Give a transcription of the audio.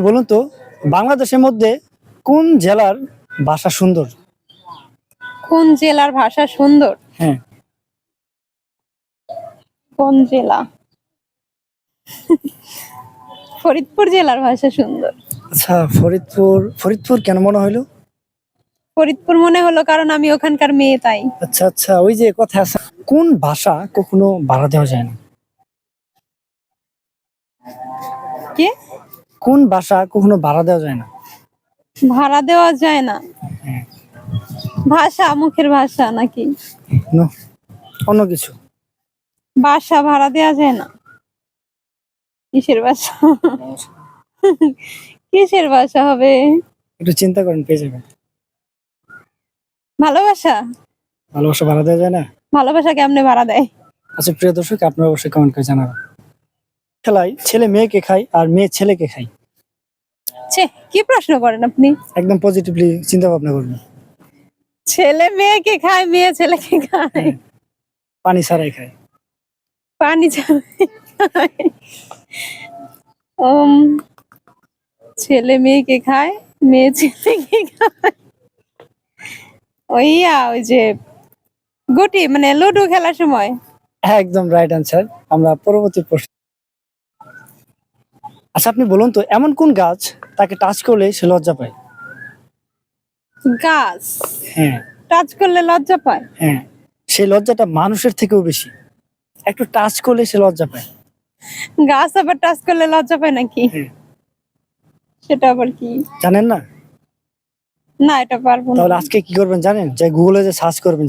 বলুন তো, বাংলাদেশের মধ্যে কোন জেলার ভাষা সুন্দর? কোন জেলার ভাষা সুন্দর? হ্যাঁ। কোন জেলা? ফরিদপুর জেলার ভাষা সুন্দর। আচ্ছা, ফরিদপুর কেন মনে হইলো? ফরিদপুর মনে হলো কারণ আমি ওখানকার মেয়ে, তাই। আচ্ছা আচ্ছা, ওই যে কথা আছে, কোন ভাষা কখনো ভাড়া দেওয়া যায় না? কে? কোন ভাষা কখনো ভাড়া দেওয়া যায় না? ভাড়া দেওয়া যায় না? হ্যাঁ। ভাষা, মুখের ভাষা নাকি? নো, অন্য কিছু। বাসা ভাড়া দেওয়া যায় না? কিসের বাসা? কিসের বাসা হবে? একটু চিন্তা করেন, পেয়ে যাবেন। ভালোবাসা? ভালোবাসা ভাড়া দেওয়া যায় না? ভালোবাসা কেমনে ভাড়া দেয়? আচ্ছা প্রিয় দর্শক, আপনারা অবশ্যই কমেন্ট করে জানাবেন। খেলায় ছেলে মেয়েকে খায় আর মেয়ে ছেলেকে খায়। ছে, কি প্রশ্ন করেন আপনি? একদম পজিটিভলি চিন্তা ভাবনা করবেন। ছেলে মেয়েকে খায়, মেয়ে ছেলেকে খায়। হ্যাঁ, পানি ছাড়াই খায়। পানি খায়। উম, ছেলে মেয়েকে খায়, মেয়ে ছেলেকে খায়। ওই যে গুটি, মানে লুডো খেলার সময়। একদম রাইট অ্যান্সার। আমরা পরবর্তী প্রশ্ন। আচ্ছা আপনি বলুন তো, এমন কোন গাছ তাকে টাচ করলে সে লজ্জা পায়? গাছ হ্যাঁ টাচ করলে লজ্জা পায়? হ্যাঁ, সেই লজ্জাটা মানুষের থেকেও বেশি। একটু টাচ করলে সে লজ্জা পায়। গাছ আবার টাচ করলে লজ্জা পায় নাকি? হ্যাঁ। সেটা আবার কি? জানেন না? না, এটা পারবো না। তাহলে আজকে কি করবেন জানেন? যে গুগলে যে সার্চ করবেন